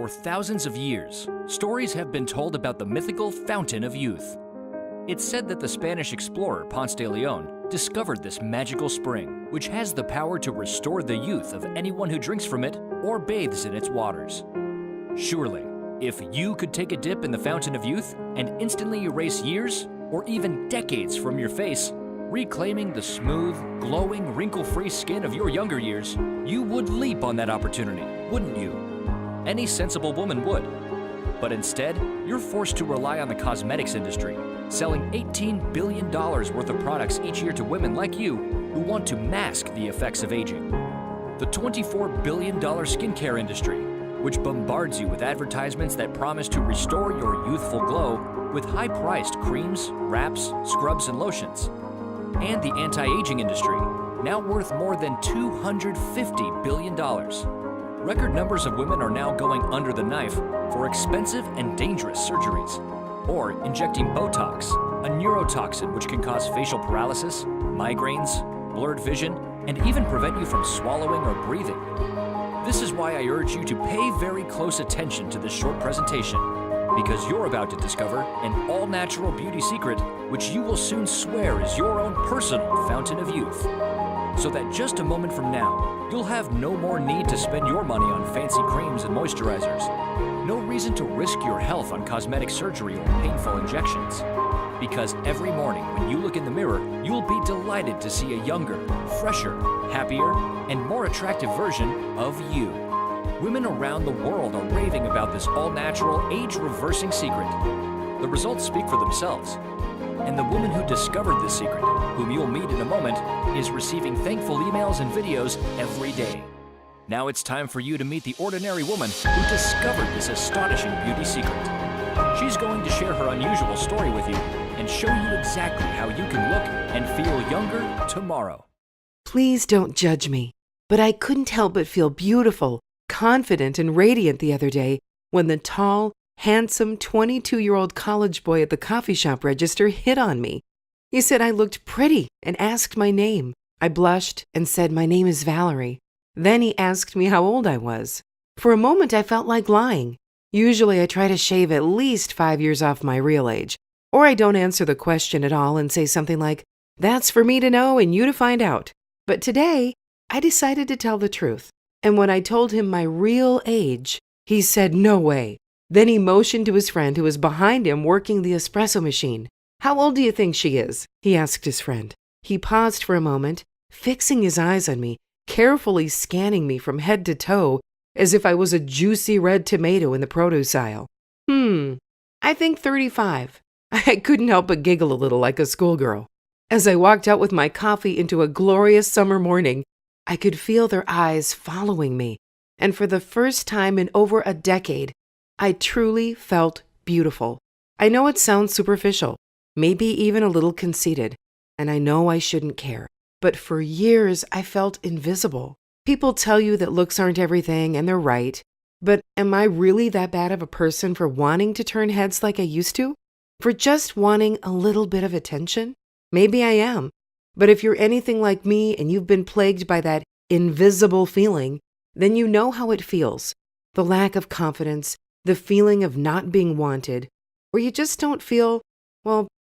For thousands of years, stories have been told about the mythical Fountain of Youth. It's said that the Spanish explorer Ponce de Leon discovered this magical spring, which has the power to restore the youth of anyone who drinks from it or bathes in its waters. Surely, if you could take a dip in the Fountain of Youth and instantly erase years or even decades from your face, reclaiming the smooth, glowing, wrinkle-free skin of your younger years, you would leap on that opportunity, wouldn't you? Any sensible woman would. But instead, you're forced to rely on the cosmetics industry, selling $18 billion worth of products each year to women like you who want to mask the effects of aging. The $24 billion skincare industry, which bombards you with advertisements that promise to restore your youthful glow with high-priced creams, wraps, scrubs, and lotions. And the anti-aging industry, now worth more than $250 billion. Record numbers of women are now going under the knife for expensive and dangerous surgeries, or injecting Botox, a neurotoxin which can cause facial paralysis, migraines, blurred vision, and even prevent you from swallowing or breathing. This is why I urge you to pay very close attention to this short presentation, because you're about to discover an all-natural beauty secret which you will soon swear is your own personal fountain of youth. So that just a moment from now, you'll have no more need to spend your money on fancy creams and moisturizers. No reason to risk your health on cosmetic surgery or painful injections. Because every morning when you look in the mirror, you'll be delighted to see a younger, fresher, happier, and more attractive version of you. Women around the world are raving about this all-natural, age-reversing secret. The results speak for themselves. And the woman who discovered this secret, whom you'll meet in a moment, is receiving thankful emails and videos every day. Now it's time for you to meet the ordinary woman who discovered this astonishing beauty secret. She's going to share her unusual story with you and show you exactly how you can look and feel younger tomorrow. Please don't judge me, but I couldn't help but feel beautiful, confident, and radiant the other day when the tall, handsome 22-year-old college boy at the coffee shop register hit on me. He said I looked pretty and asked my name. I blushed and said my name is Valerie. Then he asked me how old I was. For a moment, I felt like lying. Usually, I try to shave at least 5 years off my real age, or I don't answer the question at all and say something like, "That's for me to know and you to find out." But today, I decided to tell the truth. And when I told him my real age, he said, "No way." Then he motioned to his friend who was behind him working the espresso machine. "How old do you think she is?" he asked his friend. He paused for a moment, fixing his eyes on me, carefully scanning me from head to toe as if I was a juicy red tomato in the produce aisle. I think 35. I couldn't help but giggle a little like a schoolgirl. As I walked out with my coffee into a glorious summer morning, I could feel their eyes following me. And for the first time in over a decade, I truly felt beautiful. I know it sounds superficial, maybe even a little conceited, and I know I shouldn't care. But for years, I felt invisible. People tell you that looks aren't everything, and they're right. But am I really that bad of a person for wanting to turn heads like I used to? For just wanting a little bit of attention? Maybe I am. But if you're anything like me and you've been plagued by that invisible feeling, then you know how it feels. The lack of confidence, the feeling of not being wanted, where you just don't feel,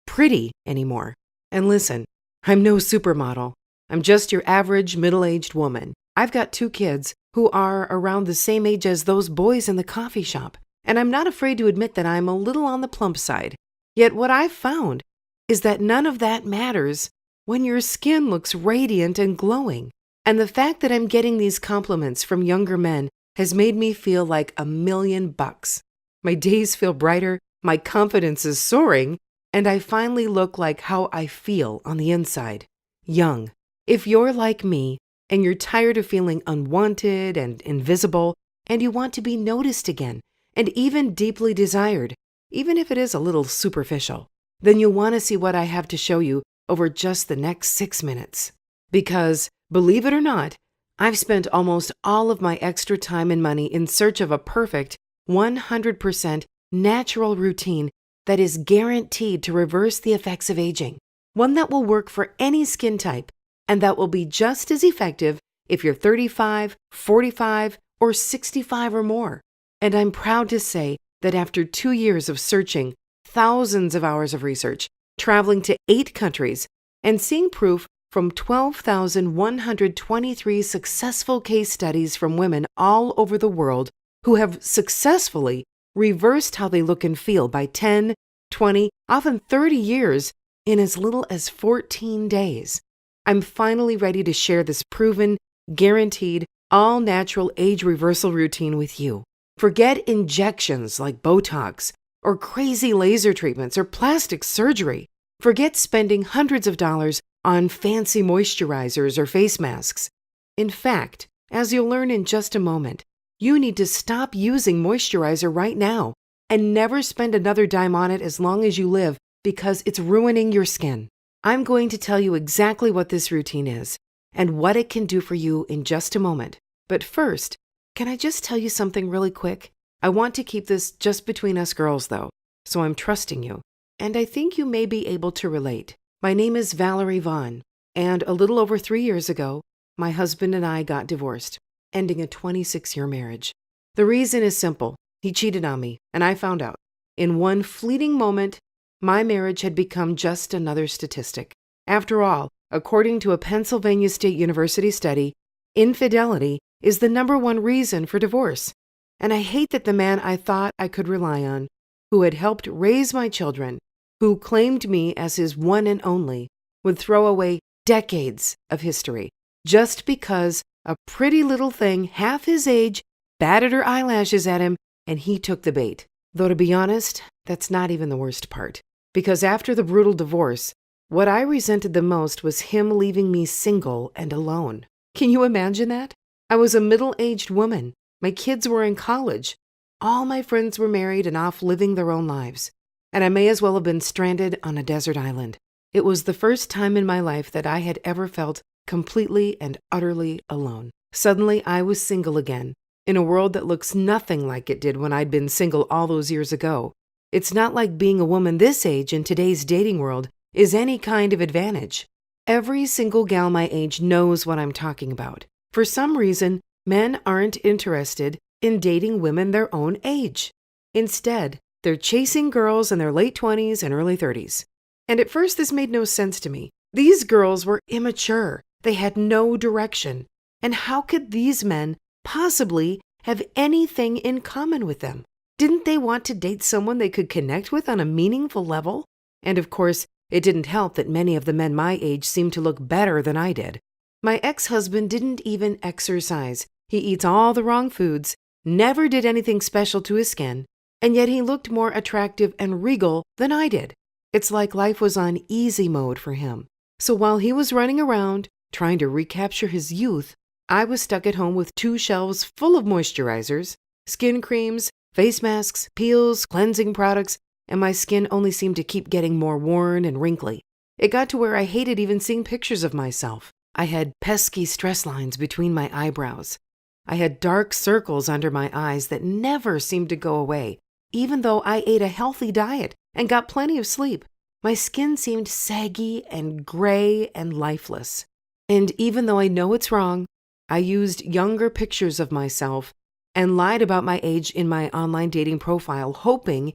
pretty anymore. And listen, I'm no supermodel. I'm just your average middle-aged woman. I've got 2 kids who are around the same age as those boys in the coffee shop. And I'm not afraid to admit that I'm a little on the plump side. Yet what I've found is that none of that matters when your skin looks radiant and glowing. And the fact that I'm getting these compliments from younger men has made me feel like $1,000,000. My days feel brighter, my confidence is soaring, and I finally look like how I feel on the inside. Young. If you're like me, and you're tired of feeling unwanted and invisible, and you want to be noticed again, and even deeply desired, even if it is a little superficial, then you'll want to see what I have to show you over just the next 6 minutes. Because, believe it or not, I've spent almost all of my extra time and money in search of a perfect, 100% natural routine that is guaranteed to reverse the effects of aging. One that will work for any skin type, and that will be just as effective if you're 35, 45, or 65 or more. And I'm proud to say that after 2 years of searching, thousands of hours of research, traveling to 8 countries, and seeing proof from 12,123 successful case studies from women all over the world who have successfully reversed how they look and feel by 10, 20, often 30 years in as little as 14 days. I'm finally ready to share this proven, guaranteed, all-natural age reversal routine with you. Forget injections like Botox or crazy laser treatments or plastic surgery. Forget spending hundreds of dollars on fancy moisturizers or face masks. In fact, as you'll learn in just a moment, you need to stop using moisturizer right now and never spend another dime on it as long as you live because it's ruining your skin. I'm going to tell you exactly what this routine is and what it can do for you in just a moment. But first, can I just tell you something really quick? I want to keep this just between us girls, though, so I'm trusting you. And I think you may be able to relate. My name is Valerie Vaughn, and a little over 3 years ago, my husband and I got divorced, ending a 26-year marriage. The reason is simple. He cheated on me, and I found out. In one fleeting moment, my marriage had become just another statistic. After all, according to a Pennsylvania State University study, infidelity is the #1 reason for divorce. And I hate that the man I thought I could rely on, who had helped raise my children, who claimed me as his one and only, would throw away decades of history just because a pretty little thing half his age batted her eyelashes at him and he took the bait. Though to be honest, that's not even the worst part. Because after the brutal divorce, what I resented the most was him leaving me single and alone. Can you imagine that? I was a middle-aged woman. My kids were in college. All my friends were married and off living their own lives. And I may as well have been stranded on a desert island. It was the first time in my life that I had ever felt completely and utterly alone. Suddenly, I was single again, in a world that looks nothing like it did when I'd been single all those years ago. It's not like being a woman this age in today's dating world is any kind of advantage. Every single gal my age knows what I'm talking about. For some reason, men aren't interested in dating women their own age. Instead, they're chasing girls in their late 20s and early 30s. And at first, this made no sense to me. These girls were immature. They had no direction. And how could these men possibly have anything in common with them? Didn't they want to date someone they could connect with on a meaningful level? And of course, it didn't help that many of the men my age seemed to look better than I did. My ex-husband didn't even exercise. He eats all the wrong foods, never did anything special to his skin, and yet he looked more attractive and regal than I did. It's like life was on easy mode for him. So while he was running around, trying to recapture his youth, I was stuck at home with 2 shelves full of moisturizers, skin creams, face masks, peels, cleansing products, and my skin only seemed to keep getting more worn and wrinkly. It got to where I hated even seeing pictures of myself. I had pesky stress lines between my eyebrows. I had dark circles under my eyes that never seemed to go away, even though I ate a healthy diet and got plenty of sleep. My skin seemed saggy and gray and lifeless. And even though I know it's wrong, I used younger pictures of myself and lied about my age in my online dating profile, hoping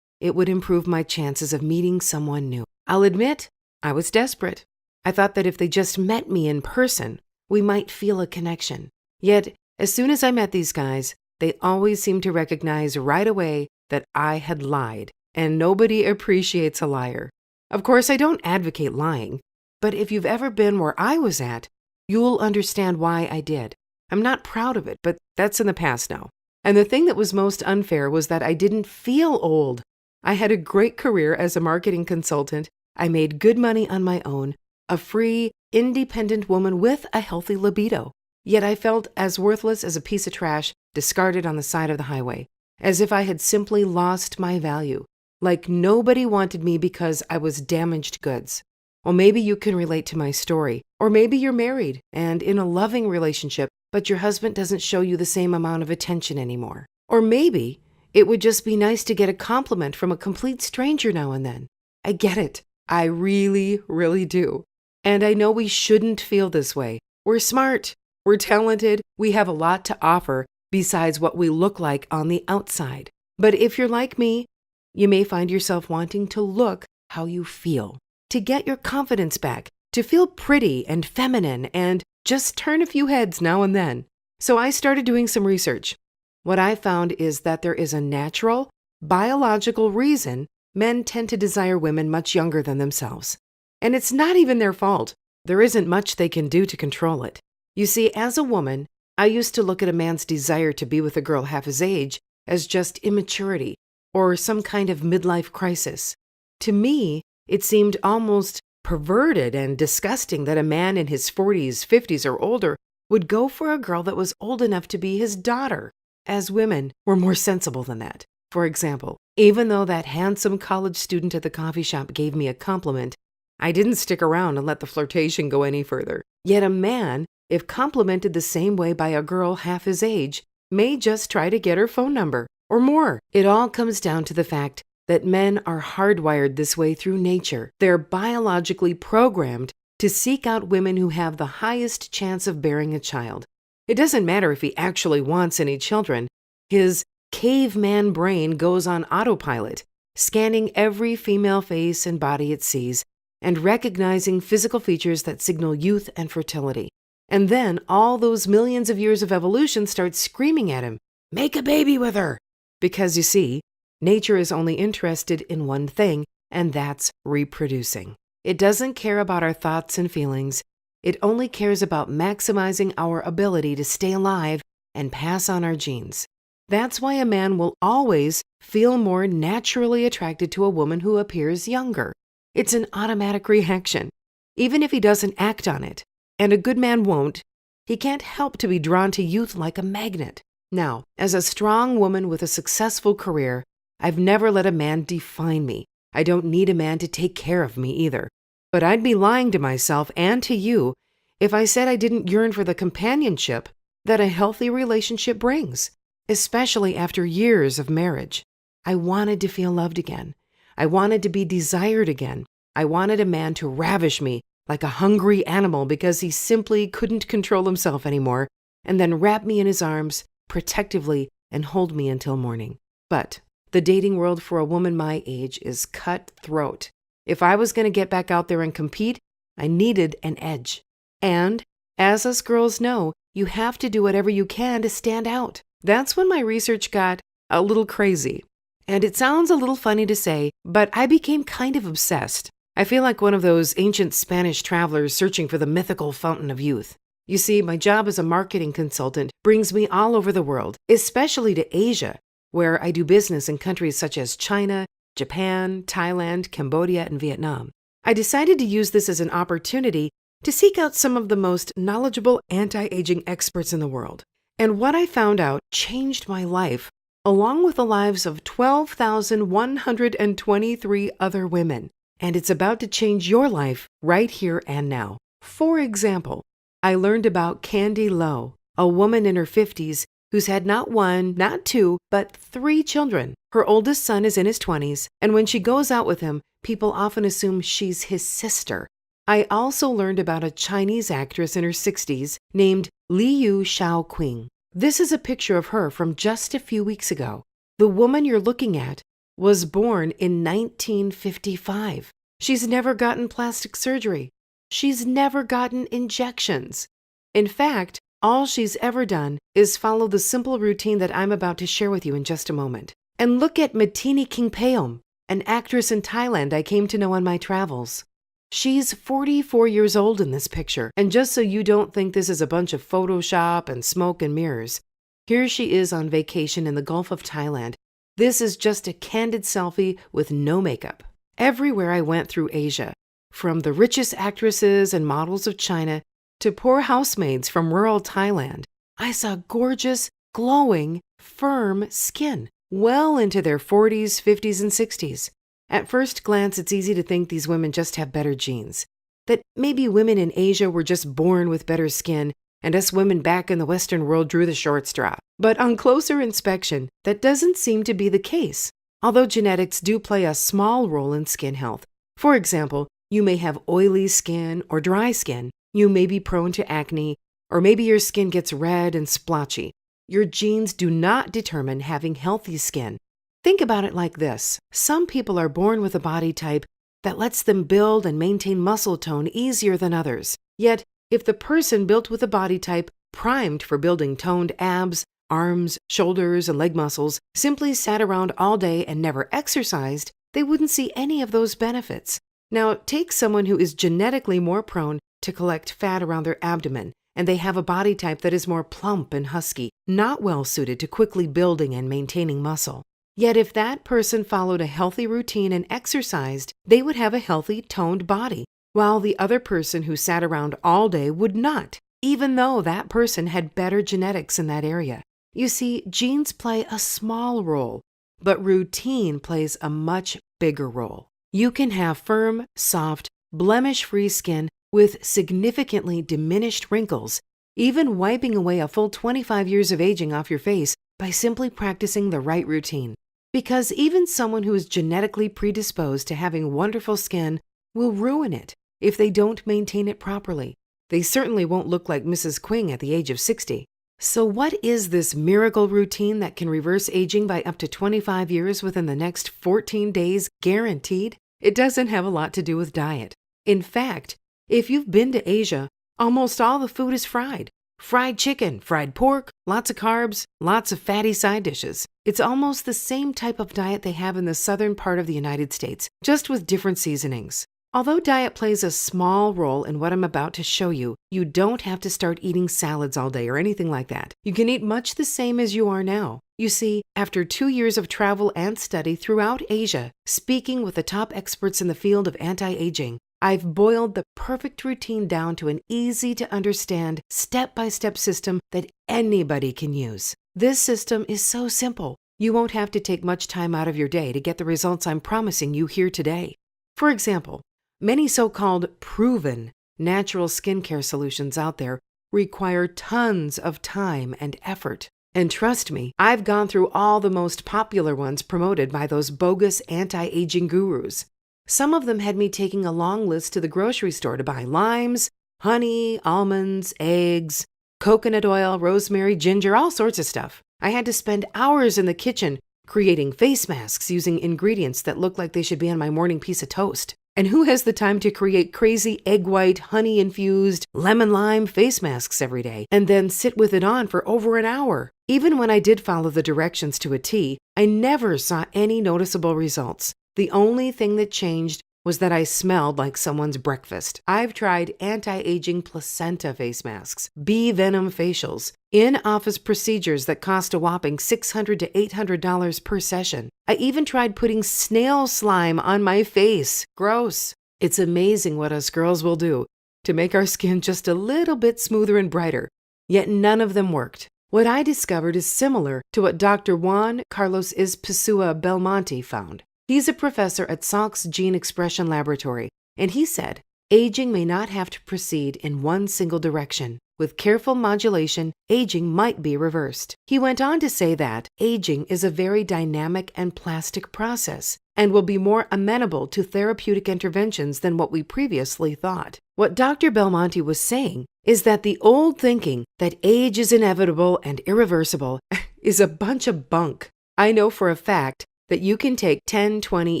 it would improve my chances of meeting someone new. I'll admit, I was desperate. I thought that if they just met me in person, we might feel a connection. Yet, as soon as I met these guys, they always seemed to recognize right away that I had lied, and nobody appreciates a liar. Of course, I don't advocate lying, but if you've ever been where I was at, you'll understand why I did. I'm not proud of it, but that's in the past now. And the thing that was most unfair was that I didn't feel old. I had a great career as a marketing consultant. I made good money on my own, a free, independent woman with a healthy libido. Yet I felt as worthless as a piece of trash discarded on the side of the highway, as if I had simply lost my value, like nobody wanted me because I was damaged goods. Well, maybe you can relate to my story, or maybe you're married and in a loving relationship, but your husband doesn't show you the same amount of attention anymore. Or maybe it would just be nice to get a compliment from a complete stranger now and then. I get it. I really, really do. And I know we shouldn't feel this way. We're smart. We're talented. We have a lot to offer. besides what we look like on the outside. But if you're like me, you may find yourself wanting to look how you feel, to get your confidence back, to feel pretty and feminine, and just turn a few heads now and then. So I started doing some research. What I found is that there is a natural, biological reason men tend to desire women much younger than themselves. And it's not even their fault. There isn't much they can do to control it. You see, as a woman, I used to look at a man's desire to be with a girl half his age as just immaturity or some kind of midlife crisis. To me, it seemed almost perverted and disgusting that a man in his 40s, 50s, or older would go for a girl that was old enough to be his daughter. As women, we're more sensible than that. For example, even though that handsome college student at the coffee shop gave me a compliment, I didn't stick around and let the flirtation go any further. Yet a man, if complimented the same way by a girl half his age, may just try to get her phone number, or more. It all comes down to the fact that men are hardwired this way through nature. They're biologically programmed to seek out women who have the highest chance of bearing a child. It doesn't matter if he actually wants any children. His caveman brain goes on autopilot, scanning every female face and body it sees, and recognizing physical features that signal youth and fertility. And then all those millions of years of evolution start screaming at him, "Make a baby with her!" Because you see, nature is only interested in one thing, and that's reproducing. It doesn't care about our thoughts and feelings. It only cares about maximizing our ability to stay alive and pass on our genes. That's why a man will always feel more naturally attracted to a woman who appears younger. It's an automatic reaction, even if he doesn't act on it. And a good man won't. He can't help to be drawn to youth like a magnet. Now, as a strong woman with a successful career, I've never let a man define me. I don't need a man to take care of me either. But I'd be lying to myself and to you if I said I didn't yearn for the companionship that a healthy relationship brings, especially after years of marriage. I wanted to feel loved again. I wanted to be desired again. I wanted a man to ravish me like a hungry animal because he simply couldn't control himself anymore, and then wrap me in his arms protectively and hold me until morning. But the dating world for a woman my age is cutthroat. If I was going to get back out there and compete, I needed an edge. And, as us girls know, you have to do whatever you can to stand out. That's when my research got a little crazy. And it sounds a little funny to say, but I became kind of obsessed. I feel like one of those ancient Spanish travelers searching for the mythical fountain of youth. You see, my job as a marketing consultant brings me all over the world, especially to Asia, where I do business in countries such as China, Japan, Thailand, Cambodia, and Vietnam. I decided to use this as an opportunity to seek out some of the most knowledgeable anti-aging experts in the world. And what I found out changed my life, along with the lives of 12,123 other women. And it's about to change your life right here and now. For example, I learned about Candy Lowe, a woman in her 50s who's had not one, not two, but 3 children. Her oldest son is in his 20s, and when she goes out with him, people often assume she's his sister. I also learned about a Chinese actress in her 60s named Liu Shaoqing. This is a picture of her from just a few weeks ago. The woman you're looking at was born in 1955. She's never gotten plastic surgery. She's never gotten injections. In fact, all she's ever done is follow the simple routine that I'm about to share with you in just a moment. And look at Matini Kingpeom, an actress in Thailand I came to know on my travels. She's 44 years old in this picture, and just so you don't think this is a bunch of Photoshop and smoke and mirrors, here she is on vacation in the Gulf of Thailand. This is just a candid selfie with no makeup. Everywhere I went through Asia, from the richest actresses and models of China to poor housemaids from rural Thailand, I saw gorgeous, glowing, firm skin, well into their 40s, 50s, and 60s. At first glance, it's easy to think these women just have better genes, that maybe women in Asia were just born with better skin, and us women back in the Western world drew the short straw. But on closer inspection, that doesn't seem to be the case, although genetics do play a small role in skin health. For example, you may have oily skin or dry skin. You may be prone to acne, or maybe your skin gets red and splotchy. your genes do not determine having healthy skin. Think about it like this. Some people are born with a body type that lets them build and maintain muscle tone easier than others. Yet, if the person built with a body type primed for building toned abs, arms, shoulders, and leg muscles simply sat around all day and never exercised, they wouldn't see any of those benefits. Now, take someone who is genetically more prone to collect fat around their abdomen, and they have a body type that is more plump and husky, not well suited to quickly building and maintaining muscle. Yet if that person followed a healthy routine and exercised, they would have a healthy, toned body, while the other person who sat around all day would not, even though that person had better genetics in that area. You see, genes play a small role, but routine plays a much bigger role. You can have firm, soft, blemish-free skin with significantly diminished wrinkles, even wiping away a full 25 years of aging off your face by simply practicing the right routine. Because even someone who is genetically predisposed to having wonderful skin will ruin it if they don't maintain it properly. They certainly won't look like Mrs. Quing at the age of 60. So what is this miracle routine that can reverse aging by up to 25 years within the next 14 days guaranteed? It doesn't have a lot to do with diet. In fact, if you've been to Asia, almost all the food is fried. Fried chicken, fried pork, lots of carbs, lots of fatty side dishes. It's almost the same type of diet they have in the southern part of the United States, just with different seasonings. Although diet plays a small role in what I'm about to show you, you don't have to start eating salads all day or anything like that. You can eat much the same as you are now. You see, after 2 years of travel and study throughout Asia, speaking with the top experts in the field of anti-aging, I've boiled the perfect routine down to an easy-to-understand, step-by-step system that anybody can use. This system is so simple, you won't have to take much time out of your day to get the results I'm promising you here today. For example, many so-called proven natural skincare solutions out there require tons of time and effort. And trust me, I've gone through all the most popular ones promoted by those bogus anti-aging gurus. Some of them had me taking a long list to the grocery store to buy limes, honey, almonds, eggs, coconut oil, rosemary, ginger, all sorts of stuff. I had to spend hours in the kitchen creating face masks using ingredients that looked like they should be on my morning piece of toast. And who has the time to create crazy egg white, honey-infused, lemon-lime face masks every day and then sit with it on for over an hour? Even when I did follow the directions to a T, I never saw any noticeable results. The only thing that changed was that I smelled like someone's breakfast. I've tried anti-aging placenta face masks, bee venom facials, in-office procedures that cost a whopping $600 to $800 per session. I even tried putting snail slime on my face. Gross. It's amazing what us girls will do to make our skin just a little bit smoother and brighter. Yet none of them worked. What I discovered is similar to what Dr. Juan Carlos Izpisua Belmonte found. He's a professor at Salk's Gene Expression Laboratory, and he said, aging may not have to proceed in one single direction. With careful modulation, aging might be reversed. He went on to say that aging is a very dynamic and plastic process and will be more amenable to therapeutic interventions than what we previously thought. What Dr. Belmonte was saying is that the old thinking that age is inevitable and irreversible is a bunch of bunk. I know for a fact that you can take 10, 20,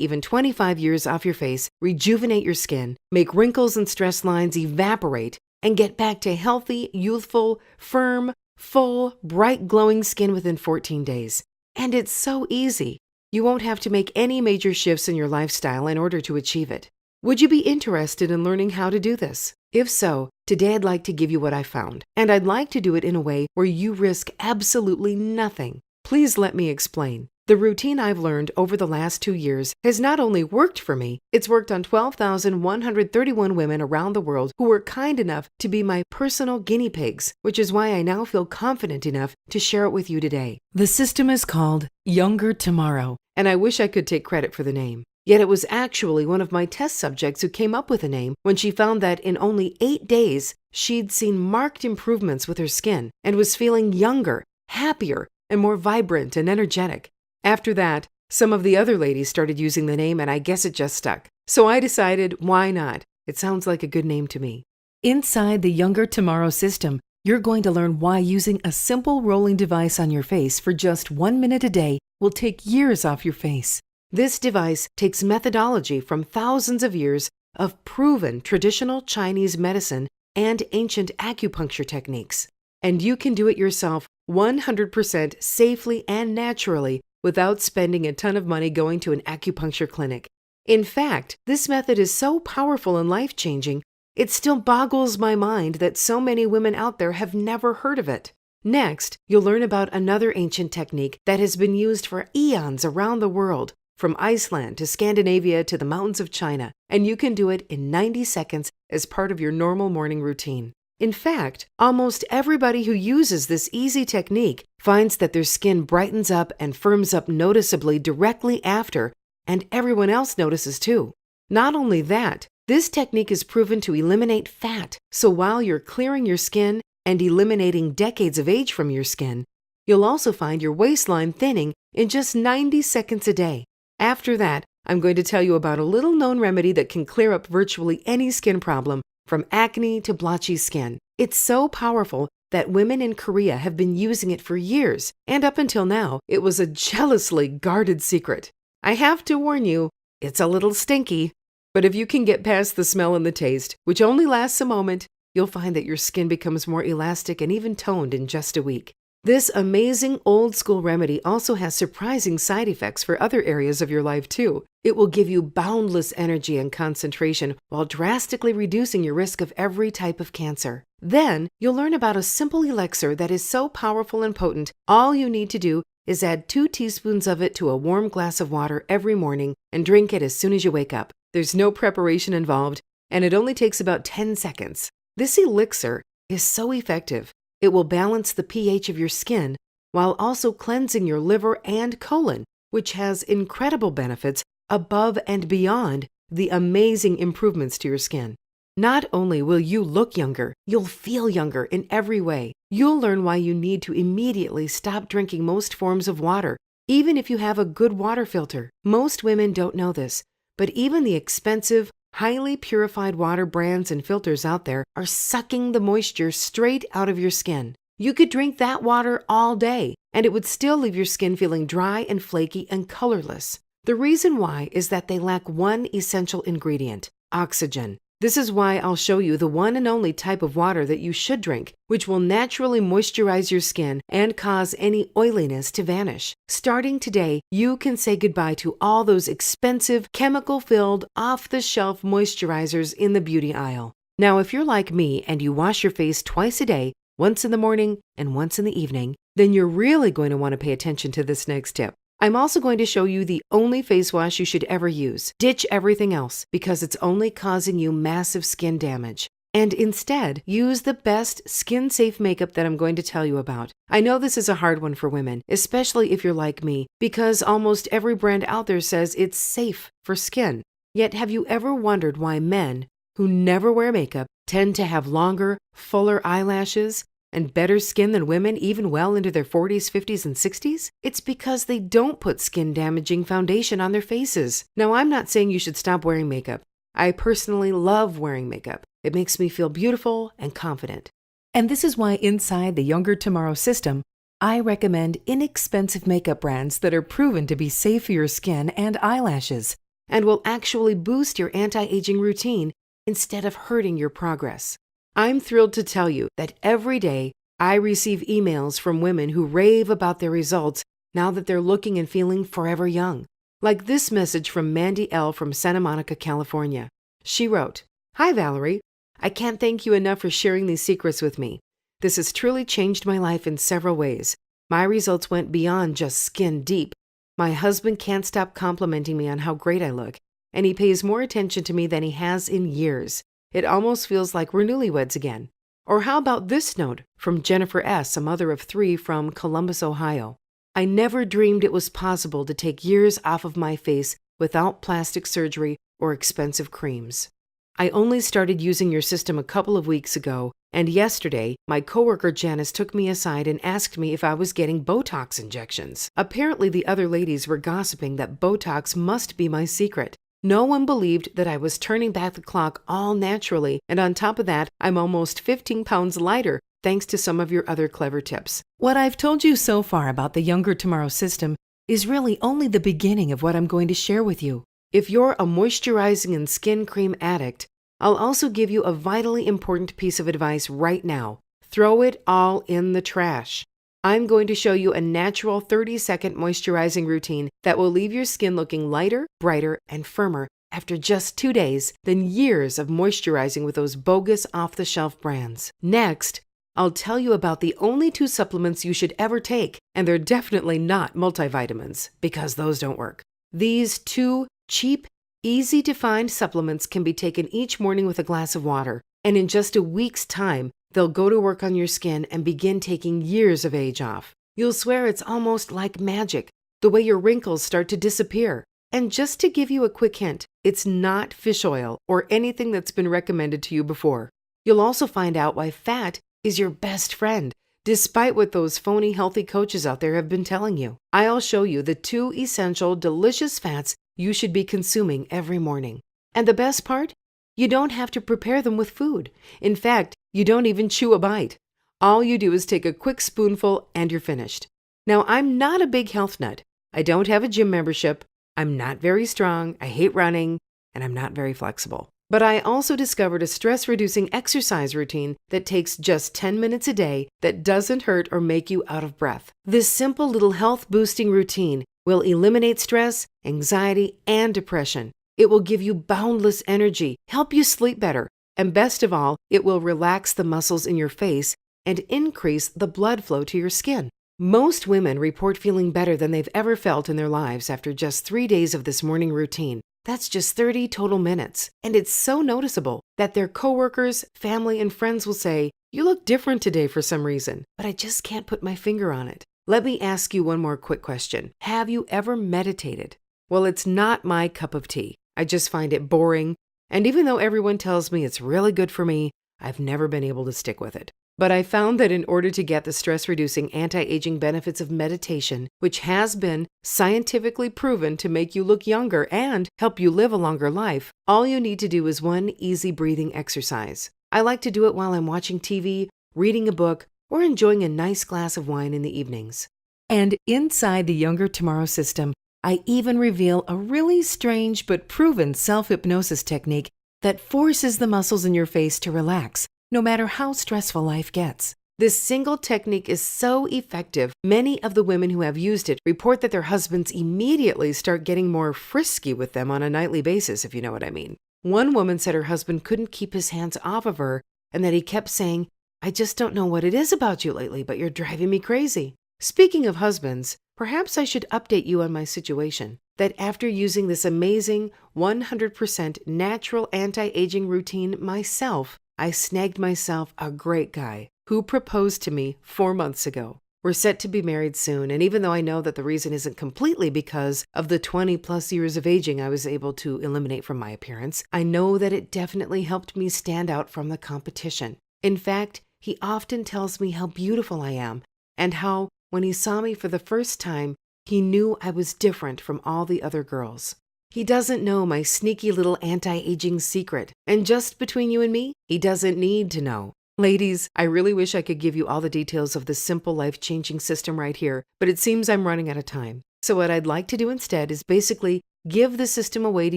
even 25 years off your face, rejuvenate your skin, make wrinkles and stress lines evaporate, and get back to healthy, youthful, firm, full, bright, glowing skin within 14 days. And it's so easy. You won't have to make any major shifts in your lifestyle in order to achieve it. Would you be interested in learning how to do this? If so, today I'd like to give you what I found, and I'd like to do it in a way where you risk absolutely nothing. Please let me explain. The routine I've learned over the last 2 years has not only worked for me, it's worked on 12,131 women around the world who were kind enough to be my personal guinea pigs, which is why I now feel confident enough to share it with you today. The system is called Younger Tomorrow, and I wish I could take credit for the name. Yet it was actually one of my test subjects who came up with the name when she found that in only 8 days, she'd seen marked improvements with her skin and was feeling younger, happier, and more vibrant and energetic. After that, some of the other ladies started using the name, and I guess it just stuck. So I decided, why not? It sounds like a good name to me. Inside the Younger Tomorrow system, You're going to learn why using a simple rolling device on your face for just 1 minute a day will take years off your face. This device takes methodology from thousands of years of proven traditional Chinese medicine and ancient acupuncture techniques. And you can do it yourself 100% safely and naturally without spending a ton of money going to an acupuncture clinic. In fact, this method is so powerful and life-changing, it still boggles my mind that so many women out there have never heard of it. Next, you'll learn about another ancient technique that has been used for eons around the world, from Iceland to Scandinavia to the mountains of China, and you can do it in 90 seconds as part of your normal morning routine. In fact, almost everybody who uses this easy technique finds that their skin brightens up and firms up noticeably directly after, and everyone else notices too. Not only that, this technique is proven to eliminate fat, so while you're clearing your skin and eliminating decades of age from your skin, you'll also find your waistline thinning in just 90 seconds a day. After that, I'm going to tell you about a little-known remedy that can clear up virtually any skin problem, from acne to blotchy skin. It's so powerful that women in Korea have been using it for years, and up until now, it was a jealously guarded secret. I have to warn you, it's a little stinky, but if you can get past the smell and the taste, which only lasts a moment, you'll find that your skin becomes more elastic and even toned in just a week. This amazing old-school remedy also has surprising side effects for other areas of your life too. It will give you boundless energy and concentration while drastically reducing your risk of every type of cancer. Then, you'll learn about a simple elixir that is so powerful and potent, all you need to do is add 2 teaspoons of it to a warm glass of water every morning and drink it as soon as you wake up. There's no preparation involved, and it only takes about 10 seconds. This elixir is so effective. It will balance the pH of your skin while also cleansing your liver and colon, which has incredible benefits above and beyond the amazing improvements to your skin. Not only will you look younger, you'll feel younger in every way. You'll learn why you need to immediately stop drinking most forms of water, even if you have a good water filter. Most women don't know this, but even the expensive, highly purified water brands and filters out there are sucking the moisture straight out of your skin. You could drink that water all day, and it would still leave your skin feeling dry and flaky and colorless. The reason why is that they lack one essential ingredient: oxygen. This is why I'll show you the one and only type of water that you should drink, which will naturally moisturize your skin and cause any oiliness to vanish. Starting today, you can say goodbye to all those expensive, chemical-filled, off-the-shelf moisturizers in the beauty aisle. Now, if you're like me and you wash your face twice a day, once in the morning and once in the evening, then you're really going to want to pay attention to this next tip. I'm also going to show you the only face wash you should ever use. Ditch everything else because it's only causing you massive skin damage. And instead, use the best skin-safe makeup that I'm going to tell you about. I know this is a hard one for women, especially if you're like me, because almost every brand out there says it's safe for skin. Yet have you ever wondered why men who never wear makeup tend to have longer, fuller eyelashes and better skin than women even well into their 40s, 50s, and 60s? It's because they don't put skin-damaging foundation on their faces. Now, I'm not saying you should stop wearing makeup. I personally love wearing makeup. It makes me feel beautiful and confident. And this is why inside the Younger Tomorrow system, I recommend inexpensive makeup brands that are proven to be safe for your skin and eyelashes and will actually boost your anti-aging routine instead of hurting your progress. I'm thrilled to tell you that every day I receive emails from women who rave about their results now that they're looking and feeling forever young. Like this message from Mandy L. from Santa Monica, California. She wrote, "Hi, Valerie. I can't thank you enough for sharing these secrets with me. This has truly changed my life in several ways. My results went beyond just skin deep. My husband can't stop complimenting me on how great I look, and he pays more attention to me than he has in years. It almost feels like we're newlyweds again." Or how about this note from Jennifer S., a mother of 3 from Columbus, Ohio? "I never dreamed it was possible to take years off of my face without plastic surgery or expensive creams. I only started using your system a couple of weeks ago, and yesterday, my coworker Janice took me aside and asked me if I was getting Botox injections. Apparently, the other ladies were gossiping that Botox must be my secret. No one believed that I was turning back the clock all naturally, and on top of that, I'm almost 15 pounds lighter thanks to some of your other clever tips. What I've told you so far about the Younger Tomorrow system is really only the beginning of what I'm going to share with you. If you're a moisturizing and skin cream addict, I'll also give you a vitally important piece of advice right now. Throw it all in the trash. I'm going to show you a natural 30-second moisturizing routine that will leave your skin looking lighter, brighter, and firmer after just 2 days than years of moisturizing with those bogus off-the-shelf brands. Next, I'll tell you about the only 2 supplements you should ever take, and they're definitely not multivitamins, because those don't work. These 2 cheap, easy-to-find supplements can be taken each morning with a glass of water, and in just a week's time, they'll go to work on your skin and begin taking years of age off. You'll swear it's almost like magic, the way your wrinkles start to disappear. And just to give you a quick hint, it's not fish oil or anything that's been recommended to you before. You'll also find out why fat is your best friend, despite what those phony healthy coaches out there have been telling you. I'll show you the 2 essential, delicious fats you should be consuming every morning. And the best part? You don't have to prepare them with food. In fact, you don't even chew a bite. All you do is take a quick spoonful and you're finished. Now, I'm not a big health nut. I don't have a gym membership. I'm not very strong. I hate running, and I'm not very flexible. But I also discovered a stress-reducing exercise routine that takes just 10 minutes a day that doesn't hurt or make you out of breath. This simple little health-boosting routine will eliminate stress, anxiety, and depression. It will give you boundless energy, help you sleep better, and best of all, it will relax the muscles in your face and increase the blood flow to your skin. Most women report feeling better than they've ever felt in their lives after just 3 days of this morning routine. That's just 30 total minutes. And it's so noticeable that their coworkers, family, and friends will say, "You look different today for some reason, but I just can't put my finger on it." Let me ask you one more quick question. Have you ever meditated? Well, it's not my cup of tea. I just find it boring. And even though everyone tells me it's really good for me, I've never been able to stick with it. But I found that in order to get the stress-reducing anti-aging benefits of meditation, which has been scientifically proven to make you look younger and help you live a longer life, all you need to do is one easy breathing exercise. I like to do it while I'm watching TV, reading a book, or enjoying a nice glass of wine in the evenings. And inside the Younger Tomorrow system, I even reveal a really strange but proven self-hypnosis technique that forces the muscles in your face to relax, no matter how stressful life gets. This single technique is so effective, many of the women who have used it report that their husbands immediately start getting more frisky with them on a nightly basis, if you know what I mean. One woman said her husband couldn't keep his hands off of her and that he kept saying, "I just don't know what it is about you lately, but you're driving me crazy." Speaking of husbands, perhaps I should update you on my situation. That after using this amazing 100% natural anti-aging routine myself, I snagged myself a great guy who proposed to me 4 months ago. We're set to be married soon, and even though I know that the reason isn't completely because of the 20+ years of aging I was able to eliminate from my appearance, I know that it definitely helped me stand out from the competition. In fact, he often tells me how beautiful I am and how, when he saw me for the first time, he knew I was different from all the other girls. He doesn't know my sneaky little anti-aging secret, and just between you and me, he doesn't need to know. Ladies, I really wish I could give you all the details of this simple life-changing system right here, but it seems I'm running out of time. So what I'd like to do instead is basically give the system away to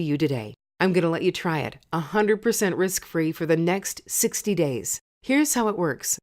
you today. I'm going to let you try it 100% risk-free for the next 60 days. Here's how it works.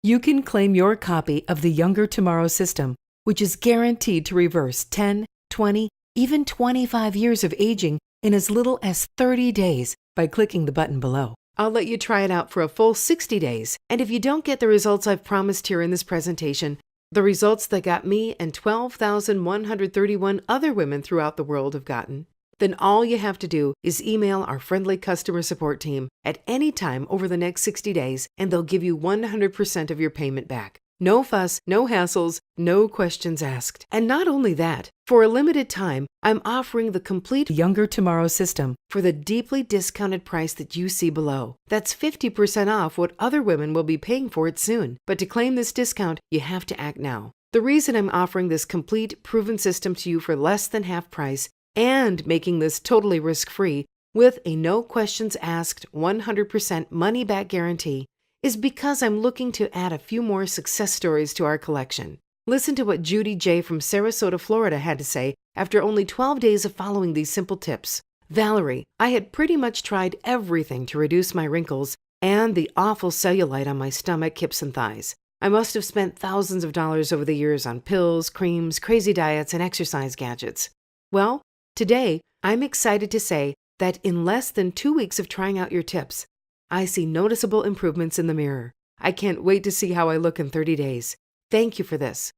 You can claim your copy of the Younger Tomorrow system, which is guaranteed to reverse 10, 20, even 25 years of aging in as little as 30 days by clicking the button below. I'll let you try it out for a full 60 days, and if you don't get the results I've promised here in this presentation, the results that got me and 12,131 other women throughout the world have gotten, then all you have to do is email our friendly customer support team at any time over the next 60 days, and they'll give you 100% of your payment back. No fuss, no hassles, no questions asked. And not only that, for a limited time, I'm offering the complete Younger Tomorrow system for the deeply discounted price that you see below. That's 50% off what other women will be paying for it soon. But to claim this discount, you have to act now. The reason I'm offering this complete, proven system to you for less than half price and making this totally risk-free with a no questions asked 100% money-back guarantee is because I'm looking to add a few more success stories to our collection. Listen to what Judy J. from Sarasota, Florida had to say after only 12 days of following these simple tips. Valerie, I had pretty much tried everything to reduce my wrinkles and the awful cellulite on my stomach, hips, and thighs. I must have spent thousands of dollars over the years on pills, creams, crazy diets, and exercise gadgets. Well, today, I'm excited to say that in less than 2 weeks of trying out your tips, I see noticeable improvements in the mirror. I can't wait to see how I look in 30 days. Thank you for this.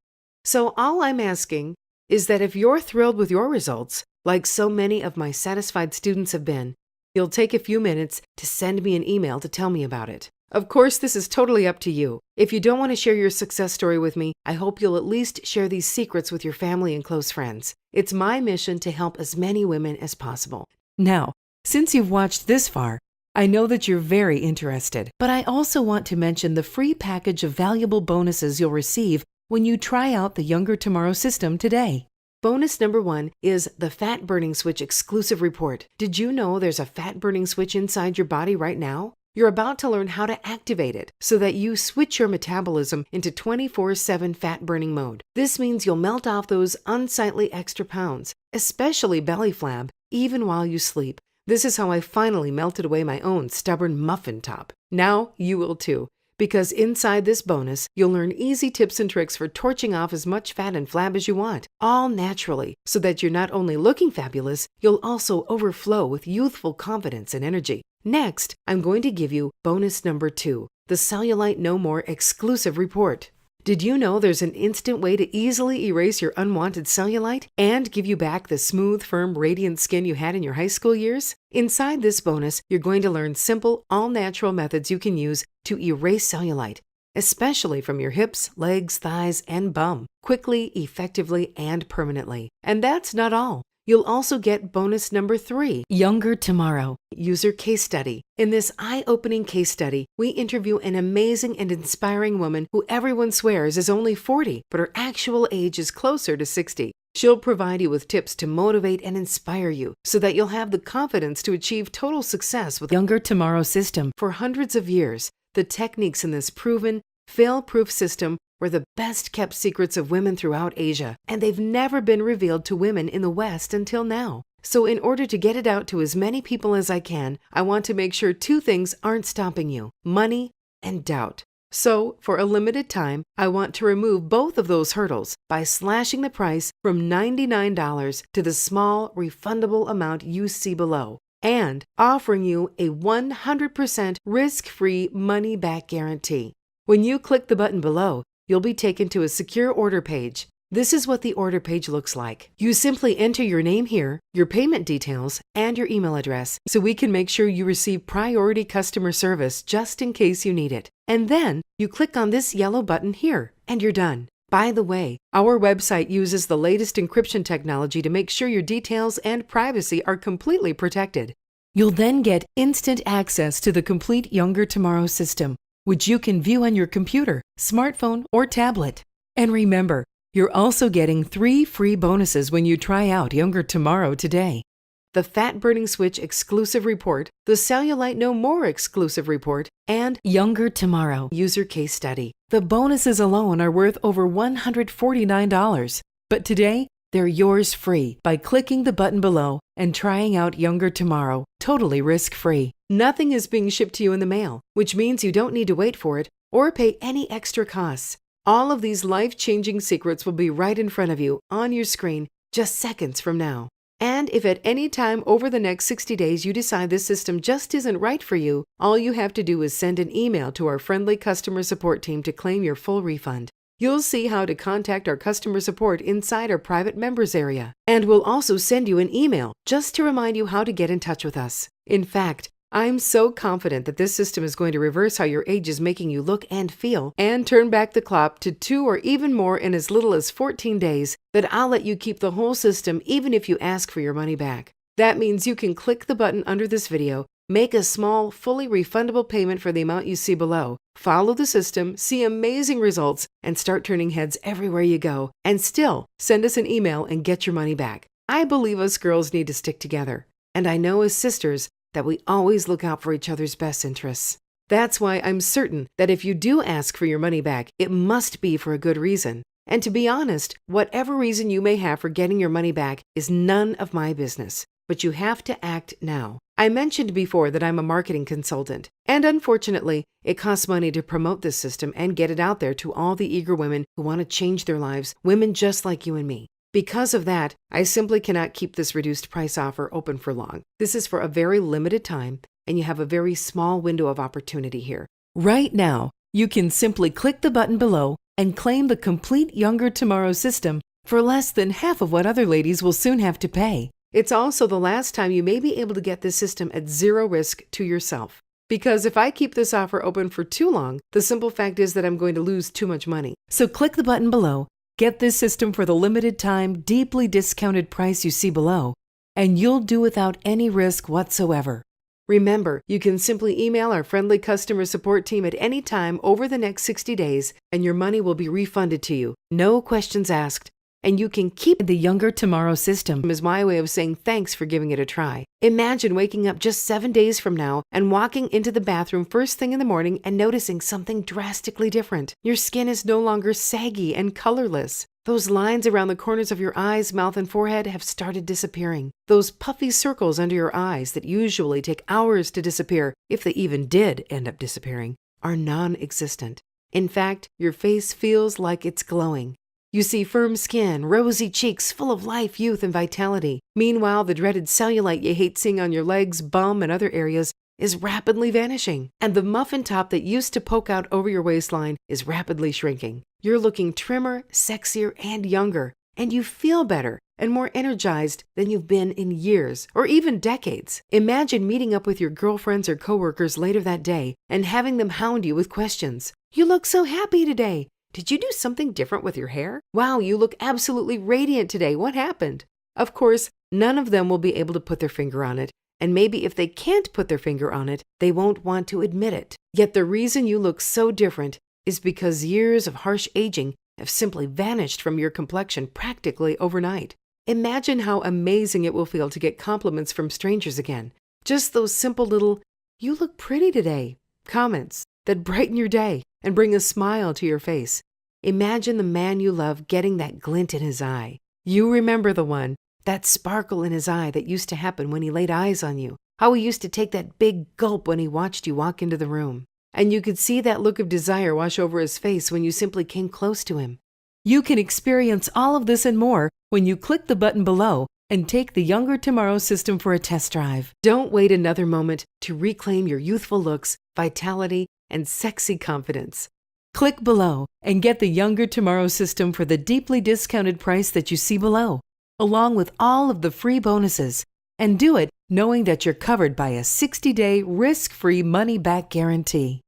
So all I'm asking is that if you're thrilled with your results, like so many of my satisfied students have been, you'll take a few minutes to send me an email to tell me about it. Of course, this is totally up to you. If you don't want to share your success story with me, I hope you'll at least share these secrets with your family and close friends. It's my mission to help as many women as possible. Now, since you've watched this far, I know that you're very interested, but I also want to mention the free package of valuable bonuses you'll receive when you try out the Younger Tomorrow system today. Bonus number 1 is the Fat Burning Switch exclusive report. Did you know there's a fat burning switch inside your body right now? You're about to learn how to activate it so that you switch your metabolism into 24/7 fat burning mode. This means you'll melt off those unsightly extra pounds, especially belly flab, even while you sleep. This is how I finally melted away my own stubborn muffin top. Now you will too, because inside this bonus, you'll learn easy tips and tricks for torching off as much fat and flab as you want, all naturally, so that you're not only looking fabulous, you'll also overflow with youthful confidence and energy. Next, I'm going to give you bonus number 2, the Cellulite No More exclusive report. Did you know there's an instant way to easily erase your unwanted cellulite and give you back the smooth, firm, radiant skin you had in your high school years? Inside this bonus, you're going to learn simple, all-natural methods you can use to erase cellulite, especially from your hips, legs, thighs, and bum, quickly, effectively, and permanently. And that's not all. You'll also get bonus number 3, Younger Tomorrow, user case study. In this eye-opening case study, we interview an amazing and inspiring woman who everyone swears is only 40, but her actual age is closer to 60. She'll provide you with tips to motivate and inspire you so that you'll have the confidence to achieve total success with Younger Tomorrow system. For hundreds of years, the techniques in this proven, fail-proof system were the best-kept secrets of women throughout Asia, and they've never been revealed to women in the West until now. So in order to get it out to as many people as I can, I want to make sure 2 things aren't stopping you: money and doubt. So, for a limited time, I want to remove both of those hurdles by slashing the price from $99 to the small, refundable amount you see below, and offering you a 100% risk-free money-back guarantee. When you click the button below, you'll be taken to a secure order page. This is what the order page looks like. You simply enter your name here, your payment details, and your email address so we can make sure you receive priority customer service just in case you need it. And then you click on this yellow button here, and you're done. By the way, our website uses the latest encryption technology to make sure your details and privacy are completely protected. You'll then get instant access to the complete Younger Tomorrow system, which you can view on your computer, smartphone, or tablet. And remember, you're also getting 3 free bonuses when you try out Younger Tomorrow today. The Fat Burning Switch exclusive report, the Cellulite No More exclusive report, and Younger Tomorrow user case study. The bonuses alone are worth over $149. But today, they're yours free by clicking the button below and trying out Younger Tomorrow, totally risk-free. Nothing is being shipped to you in the mail, which means you don't need to wait for it or pay any extra costs. All of these life-changing secrets will be right in front of you on your screen just seconds from now. And if at any time over the next 60 days you decide this system just isn't right for you, all you have to do is send an email to our friendly customer support team to claim your full refund. You'll see how to contact our customer support inside our private members area. And we'll also send you an email just to remind you how to get in touch with us. In fact, I'm so confident that this system is going to reverse how your age is making you look and feel and turn back the clock to 2 or even more in as little as 14 days that I'll let you keep the whole system even if you ask for your money back. That means you can click the button under this video, make a small, fully refundable payment for the amount you see below, follow the system, see amazing results, and start turning heads everywhere you go, and still send us an email and get your money back. I believe us girls need to stick together, and I know as sisters that we always look out for each other's best interests. That's why I'm certain that if you do ask for your money back, it must be for a good reason. And to be honest, whatever reason you may have for getting your money back is none of my business. But you have to act now. I mentioned before that I'm a marketing consultant, and unfortunately, it costs money to promote this system and get it out there to all the eager women who want to change their lives, women just like you and me. Because of that, I simply cannot keep this reduced price offer open for long. This is for a very limited time, and you have a very small window of opportunity here. Right now, you can simply click the button below and claim the complete Younger Tomorrow system for less than half of what other ladies will soon have to pay. It's also the last time you may be able to get this system at zero risk to yourself. Because if I keep this offer open for too long, the simple fact is that I'm going to lose too much money. So click the button below, get this system for the limited time, deeply discounted price you see below, and you'll do without any risk whatsoever. Remember, you can simply email our friendly customer support team at any time over the next 60 days, and your money will be refunded to you. No questions asked. And you can keep the Younger Tomorrow system as my way of saying thanks for giving it a try. Imagine waking up just 7 days from now and walking into the bathroom first thing in the morning and noticing something drastically different. Your skin is no longer saggy and colorless. Those lines around the corners of your eyes, mouth, and forehead have started disappearing. Those puffy circles under your eyes that usually take hours to disappear, if they even did end up disappearing, are non-existent. In fact, your face feels like it's glowing. You see firm skin, rosy cheeks full of life, youth, and vitality. Meanwhile, the dreaded cellulite you hate seeing on your legs, bum, and other areas is rapidly vanishing. And the muffin top that used to poke out over your waistline is rapidly shrinking. You're looking trimmer, sexier, and younger. And you feel better and more energized than you've been in years or even decades. Imagine meeting up with your girlfriends or coworkers later that day and having them hound you with questions. You look so happy today. Did you do something different with your hair? Wow, you look absolutely radiant today. What happened? Of course, none of them will be able to put their finger on it. And maybe if they can't put their finger on it, they won't want to admit it. Yet the reason you look so different is because years of harsh aging have simply vanished from your complexion practically overnight. Imagine how amazing it will feel to get compliments from strangers again. Just those simple little, "You look pretty today," comments that brighten your day and bring a smile to your face. Imagine the man you love getting that glint in his eye. You remember the one, that sparkle in his eye that used to happen when he laid eyes on you, how he used to take that big gulp when he watched you walk into the room. And you could see that look of desire wash over his face when you simply came close to him. You can experience all of this and more when you click the button below and take the Younger Tomorrow system for a test drive. Don't wait another moment to reclaim your youthful looks, vitality, and sexy confidence. Click below and get the Younger Tomorrow system for the deeply discounted price that you see below, along with all of the free bonuses. And do it knowing that you're covered by a 60-day risk-free money-back guarantee.